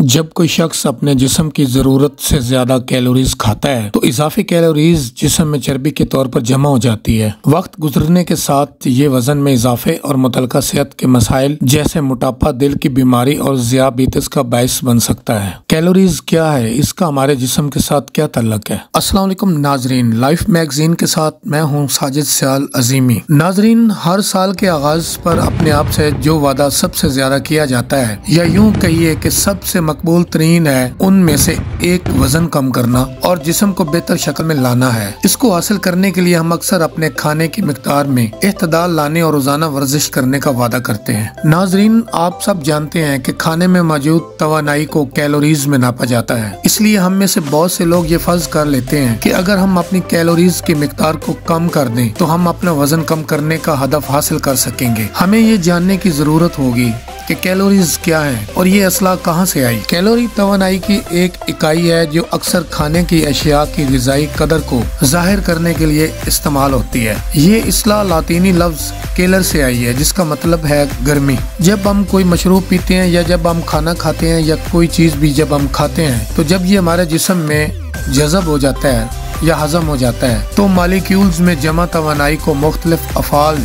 जब कोई शख्स अपने जिस्म की ज़रूरत से ज़्यादा कैलोरीज खाता है तो इजाफी कैलोरीज जिस्म में चर्बी के तौर पर जमा हो जाती है। वक्त गुजरने के साथ ये वजन में इजाफे और मुतल्लिका सेहत के मसाइल जैसे मोटापा, दिल की बीमारी और ज़ियाबीतिस का बायस बन सकता है। कैलोरीज क्या है, इसका हमारे जिस्म के साथ क्या ताल्लुक है? अस्सलाम वालेकुम नाजरीन, लाइफ मैगजीन के साथ मैं हूँ साजिद सियाल अजीमी। नाजरीन, हर साल के आगाज पर अपने आप से जो वादा सबसे ज्यादा किया जाता है या यूँ कहिए कि सबसे मकबूल तरीन है, उनमें से एक वजन कम करना और जिस्म को बेहतर शक्ल में लाना है। इसको हासिल करने के लिए हम अक्सर अपने खाने की मिकदार में एतदाल लाने और रोजाना वर्जिश करने का वादा करते हैं। नाजरीन, आप सब जानते हैं कि खाने में मौजूद तवानाई को कैलोरीज में नापा जाता है। इसलिए हम में से बहुत से लोग ये फर्ज कर लेते हैं कि अगर हम अपनी कैलोरीज की मिकदार को कम कर दें तो हम अपना वजन कम करने का हदफ हासिल कर सकेंगे। हमें ये जानने की जरूरत होगी कि कैलोरीज क्या है और ये असला कहाँ से आई। कैलोरी तवानाई की एक इकाई है जो अक्सर खाने की अशिया की ग़िज़ाई कदर को जाहिर करने के लिए इस्तेमाल होती है। ये इस्लाह लातीनी लफ्ज केलर से आई है जिसका मतलब है गर्मी। जब हम कोई मशरूब पीते हैं या जब हम खाना खाते हैं या कोई चीज भी जब हम खाते हैं तो जब ये हमारे जिस्म में जज़ब हो जाता है या हजम हो जाता है तो मालिक्यूल्स में जमा तवानाई को मुख्तलिफ अफ़ाल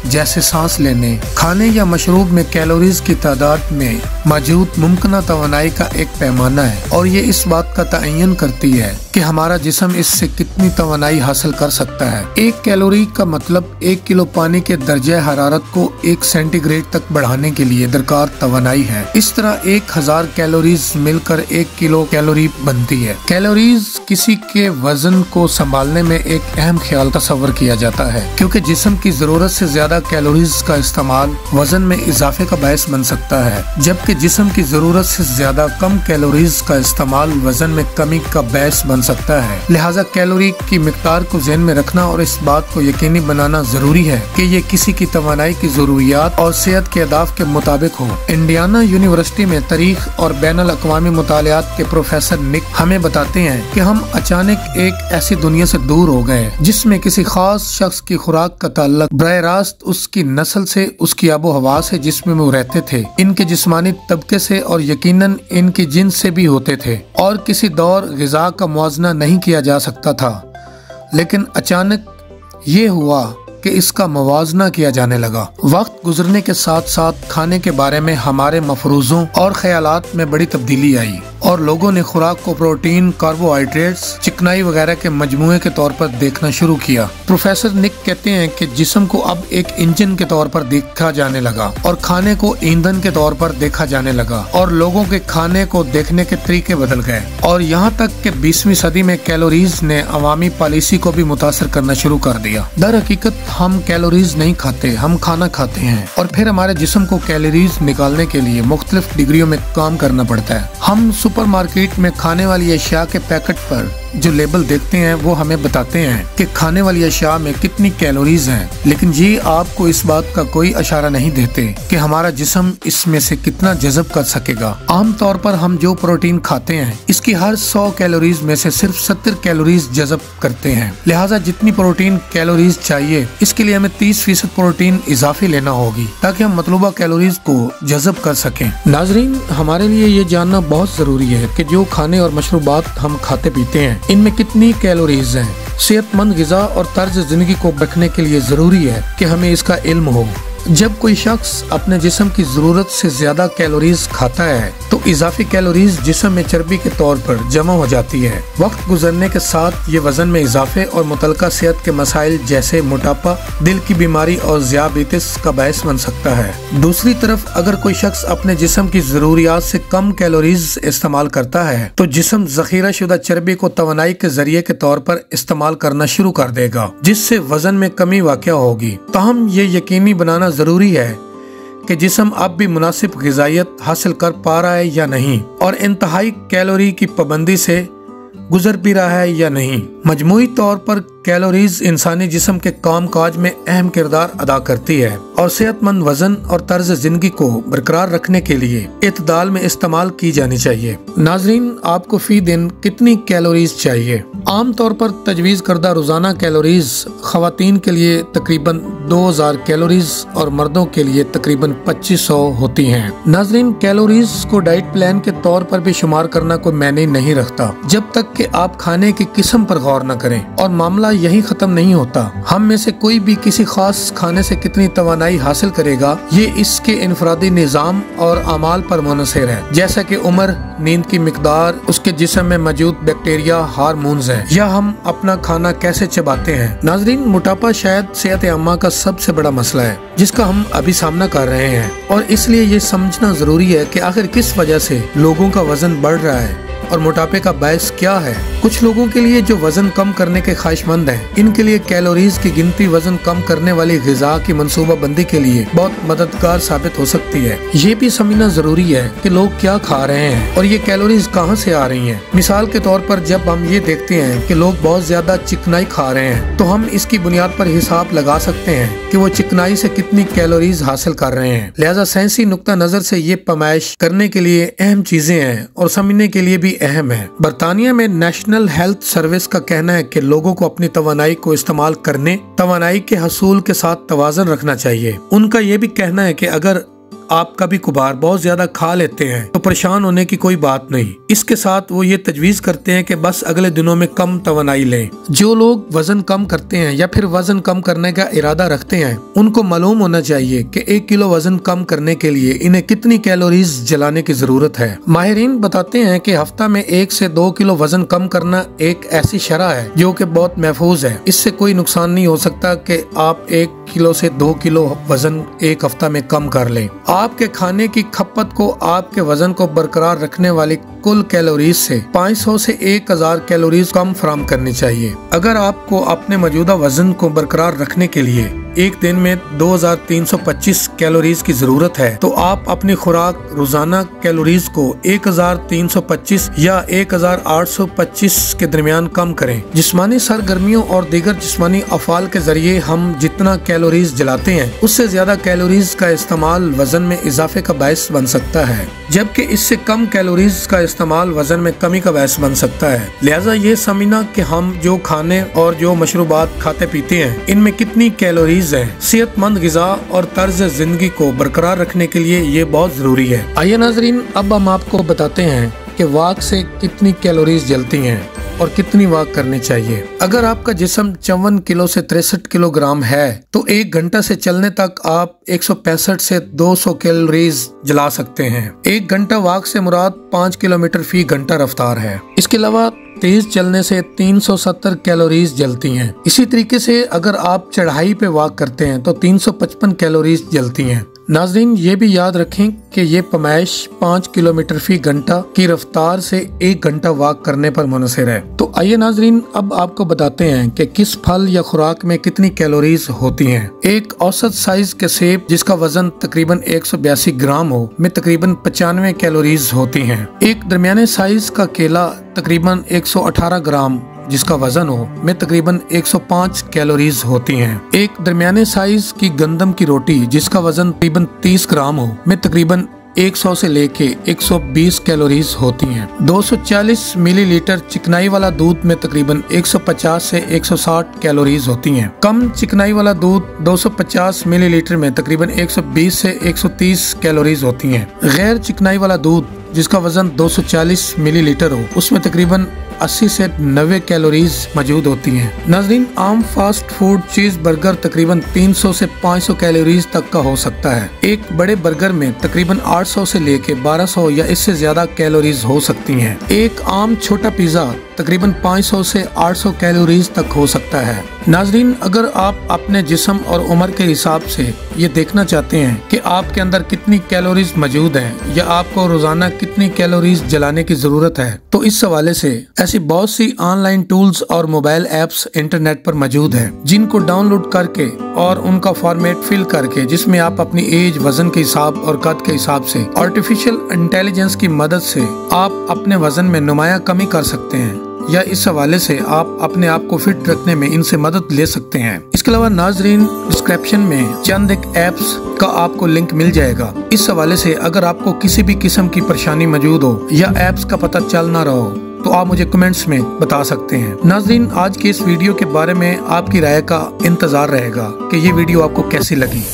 जैसे सांस लेने, खाने या मशरूब में कैलोरीज की तादाद में मौजूद मुमकिन तवानाई का एक पैमाना है और ये इस बात का तयन करती है कि हमारा जिस्म इससे कितनी तवानाई हासिल कर सकता है। एक कैलोरी का मतलब 1 किलो पानी के दर्जे हरारत को 1 सेंटीग्रेड तक बढ़ाने के लिए दरकार तवानाई है। इस तरह 1000 कैलोरीज मिलकर 1 किलो कैलोरी बनती है। कैलोरीज किसी के वजन को संभालने में एक अहम ख्याल तस्वर किया जाता है क्योंकि जिस्म की जरूरत से ज्यादा कैलोरीज का इस्तेमाल वजन में इजाफे का बायस बन सकता है, जबकि जिस्म की जरूरत से ज्यादा कम कैलोरीज का इस्तेमाल वजन में कमी का बायस बन सकता है। लिहाजा कैलोरी की मिकदार को ज़हन में रखना और इस बात को यकीनी बनाना जरूरी है कि ये किसी की तवानाई की जरूरियात और सेहत के अहदाफ के मुताबिक हो। इंडियाना यूनिवर्सिटी में तारीख और बैनुल अक़वामी मुतालियात के प्रोफेसर निक हमें बताते हैं कि हम अचानक एक ऐसी दुनिया से दूर हो गए जिसमें किसी खास शख्स की खुराक का ताल्लुक बराह रास्त उसकी नस्ल से, उसकी आबो हवा से जिसमें वो रहते थे, इनके जिस्मानी तबके से और यकीनन इनकी जिन्स से भी होते थे और किसी दौर ग़िज़ा का मुआवजा नहीं किया जा सकता था। लेकिन अचानक ये हुआ कि इसका मुवाजना किया जाने लगा। वक्त गुजरने के साथ साथ खाने के बारे में हमारे मफरूज़ों और ख्यालात में बड़ी तब्दीली आई और लोगों ने खुराक को प्रोटीन, कार्बोहाइड्रेट्स, चिकनाई वगैरह के मजमूए के तौर पर देखना शुरू किया। प्रोफेसर निक कहते हैं कि जिस्म को अब एक इंजन के तौर पर देखा जाने लगा और खाने को ईंधन के तौर पर देखा जाने लगा और लोगों के खाने को देखने के तरीके बदल गए और यहाँ तक कि 20वीं सदी में कैलोरीज ने अवामी पॉलिसी को भी मुतासर करना शुरू कर दिया। दर हकीकत हम कैलोरीज नहीं खाते, हम खाना खाते हैं और फिर हमारे जिस्म को कैलोरीज निकालने के लिए मुख्तलिफ डिग्रियों में काम करना पड़ता है। हम सुपरमार्केट में खाने वाली अशिया के पैकेट पर जो लेबल देखते हैं वो हमें बताते हैं कि खाने वाली अशिया में कितनी कैलोरीज हैं, लेकिन ये आपको इस बात का कोई इशारा नहीं देते कि हमारा जिस्म इसमें से कितना जज़ब कर सकेगा। आम तौर पर हम जो प्रोटीन खाते हैं इसकी हर 100 कैलोरीज में से सिर्फ 70 कैलोरीज जज़ब करते हैं। लिहाजा जितनी प्रोटीन कैलोरीज चाहिए इसके लिए हमें 30% प्रोटीन इजाफी लेना होगी ताकि हम मतलूबा कैलोरीज को जज़ब कर सकें। नाजरीन, हमारे लिए ये जानना बहुत जरूरी है कि जो खाने और मशरूबात हम खाते पीते हैं इनमें कितनी कैलोरीज हैं। सेहतमंद ग़िज़ा और तर्ज ज़िंदगी को रखने के लिए ज़रूरी है कि हमें इसका इल्म हो। जब कोई शख्स अपने जिस्म की ज़रूरत से ज़्यादा कैलोरीज खाता है तो इजाफी कैलोरीज जिस्म में चर्बी के तौर पर जमा हो जाती है। वक्त गुजरने के साथ ये वजन में इजाफे और मुतल्लिका सेहत के मसाइल जैसे मोटापा, दिल की बीमारी और ज़ियाबीतिस का बायस बन सकता है। दूसरी तरफ अगर कोई शख्स अपने जिस्म की ज़रूरियात से कम कैलोरीज इस्तेमाल करता है तो जिस्म ज़ख़ीरा शुदा चर्बी को तवानाई के जरिए के तौर पर इस्तेमाल करना शुरू कर देगा जिससे वजन में कमी वाक़या होगी। ताहम ये यकीनी बनाना जरूरी है कि जिस्म अब भी मुनासिब ग़िज़ाइयत हासिल कर पा रहा है या नहीं और इंतहाई कैलोरी की पाबंदी से गुजर भी रहा है या नहीं। मजमूई तौर पर कैलोरीज इंसानी जिस्म के कामकाज में अहम किरदार अदा करती है और सेहतमंद वजन और तर्ज जिंदगी को बरकरार रखने के लिए इत्दाल में इस्तेमाल की जानी चाहिए। नाजरीन, आपको फी दिन कितनी कैलोरीज चाहिए? आमतौर पर तजवीज़ करदा रोजाना कैलोरीज खवातीन के लिए तकरीबन 2000 कैलोरीज और मर्दों के लिए तकरीबन 2500 होती हैं। नाजरीन, कैलोरीज को डाइट प्लान के तौर पर भी शुमार करना कोई मायने नहीं रखता जब तक कि आप खाने की किस्म पर गौर न करें, और मामला यही खत्म नहीं होता। हम में से कोई भी किसी खास खाने से कितनी तवानाई हासिल करेगा ये इसके इनफरादी निज़ाम और अमाल पर मुनहसर है, जैसा कि उम्र, नींद की मिकदार, उसके जिस्म में मौजूद बैक्टीरिया, हार्मोन्स है, या हम अपना खाना कैसे चबाते हैं। नाजरीन, मोटापा शायद सेहत आमा का सबसे बड़ा मसला है जिसका हम अभी सामना कर रहे हैं, और इसलिए ये समझना जरूरी है कि आखिर किस वजह से लोगों का वजन बढ़ रहा है और मोटापे का बायस क्या है। कुछ लोगों के लिए जो वजन कम करने के ख्वाहिशमंद हैं, इनके लिए कैलोरीज की गिनती वजन कम करने वाली ग़िज़ा की मंसूबा बंदी के लिए बहुत मददगार साबित हो सकती है। ये भी समझना जरूरी है कि लोग क्या खा रहे हैं और ये कैलोरीज कहाँ से आ रही हैं। मिसाल के तौर पर जब हम ये देखते हैं कि लोग बहुत ज्यादा चिकनाई खा रहे हैं, तो हम इसकी बुनियाद पर हिसाब लगा सकते हैं कि वो चिकनाई से कितनी कैलोरीज हासिल कर रहे हैं। लिहाजा साइंसी नुक्ता नजर से ये पैमाइश करने के लिए अहम चीजें हैं और समझने के लिए भी अहम है। बरतानिया में नेशनल हेल्थ सर्विस का कहना है कि लोगों को अपनी तवानाई को इस्तेमाल करने, तवानाई के हसूल के साथ तवाज़न रखना चाहिए। उनका ये भी कहना है कि अगर आप कभी कभार बहुत ज्यादा खा लेते हैं तो परेशान होने की कोई बात नहीं। इसके साथ वो ये तजवीज करते हैं कि बस अगले दिनों में कम तवानाई लें। जो लोग वजन कम करते हैं या फिर वजन कम करने का इरादा रखते हैं, उनको मालूम होना चाहिए कि 1 किलो वजन कम करने के लिए इन्हें कितनी कैलोरीज जलाने की जरूरत है। माहिरीन बताते हैं कि हफ्ता में 1 से 2 किलो वजन कम करना एक ऐसी शरह है जो कि बहुत महफूज है। इससे कोई नुकसान नहीं हो सकता कि आप 1 किलो से 2 किलो वजन एक हफ्ता में कम कर लें। आपके खाने की खपत को आपके वजन को बरकरार रखने वाली कुल कैलोरीज से 500 से 1000 कैलोरीज कम फराम करनी चाहिए। अगर आपको अपने मौजूदा वजन को बरकरार रखने के लिए एक दिन में 2325 कैलोरीज की जरूरत है, तो आप अपनी खुराक रोजाना कैलोरीज को 1325 या 1825 के दरमियान कम करें। जिस्मानी सरगर्मियों और दीगर जिस्मानी अफाल के जरिए हम जितना कैलोरीज जलाते हैं, उससे ज्यादा कैलोरीज का इस्तेमाल वजन में इजाफे का बायस बन सकता है, जबकि इससे कम कैलोरीज का इस्तेमाल वजन में कमी का बायस बन सकता है। लिहाजा ये समझना कि हम जो खाने और जो मशरूबात खाते पीते हैं, इनमें कितनी कैलोरीज है, सेहतमंद ग़िज़ा और तर्ज जिंदगी को बरकरार रखने के लिए ये बहुत जरूरी है। आइए नाजरीन, अब हम आपको बताते हैं कि वॉक से कितनी कैलोरीज जलती हैं और कितनी वॉक करनी चाहिए। अगर आपका जिस्म 54 किलो से 63 किलोग्राम है, तो 1 घंटा से चलने तक आप 165 से 200 कैलोरीज जला सकते हैं। 1 घंटा वॉक से मुराद 5 किलोमीटर फी घंटा रफ्तार है। इसके अलावा तेज चलने से 370 कैलोरीज जलती हैं। इसी तरीके से अगर आप चढ़ाई पे वॉक करते हैं तो 355 कैलोरीज जलती हैं। नाज़रीन, ये भी याद रखें कि ये पैमाइश 5 किलोमीटर फी घंटा की रफ्तार से 1 घंटा वॉक करने पर मुनहसर है। तो आइए नाज़रीन, अब आपको बताते हैं कि किस फल या खुराक में कितनी कैलोरीज होती हैं। एक औसत साइज के सेब जिसका वजन तकरीबन 182 ग्राम हो, में तकरीबन 95 कैलोरीज होती हैं। एक दरमियाने साइज का केला तकरीबन 118 ग्राम जिसका वजन हो, में तकरीबन 105 कैलोरीज होती हैं। एक दरमियाने साइज की गंदम की रोटी जिसका वजन तकरीबन 30 ग्राम हो, में तकरीबन 100 से लेके 120 कैलोरीज होती हैं। 240 मिलीलीटर चिकनाई वाला दूध में तकरीबन 150 से 160 कैलोरीज होती हैं। कम चिकनाई वाला दूध 250 मिलीलीटर में तकरीबन 120 से 130 कैलोरीज होती हैं। गैर चिकनाई वाला दूध जिसका वजन 240 मिलीलीटर हो, उसमें तकरीबन 80 से 90 कैलोरीज मौजूद होती हैं। नाज़रीन, आम फास्ट फूड चीज बर्गर तकरीबन 300 से 500 कैलोरीज तक का हो सकता है। एक बड़े बर्गर में तकरीबन 800 से लेके 1200 या इससे ज्यादा कैलोरीज हो सकती हैं। एक आम छोटा पिज्जा तकरीबन 500 से 800 कैलोरीज तक हो सकता है। नाज़रीन, अगर आप अपने जिस्म और उम्र के हिसाब से ये देखना चाहते हैं कि आपके अंदर कितनी कैलोरीज मौजूद हैं या आपको रोजाना कितनी कैलोरीज जलाने की जरूरत है, तो इस हवाले से ऐसी बहुत सी ऑनलाइन टूल्स और मोबाइल ऐप्स इंटरनेट पर मौजूद हैं, जिनको डाउनलोड करके और उनका फॉर्मेट फिल करके, जिसमें आप अपनी एज, वजन के हिसाब और कद के हिसाब से आर्टिफिशियल इंटेलिजेंस की मदद से आप अपने वजन में नुमाया कमी कर सकते हैं। या इस हवाले से आप अपने आप को फिट रखने में इनसे मदद ले सकते हैं। इसके अलावा नाजरीन, डिस्क्रिप्शन में चंद एक ऐप्स का आपको लिंक मिल जाएगा। इस हवाले से अगर आपको किसी भी किस्म की परेशानी मौजूद हो या ऐप्स का पता चल ना रहा हो तो आप मुझे कमेंट्स में बता सकते हैं। नाजरीन, आज के इस वीडियो के बारे में आपकी राय का इंतजार रहेगा कि ये वीडियो आपको कैसी लगी।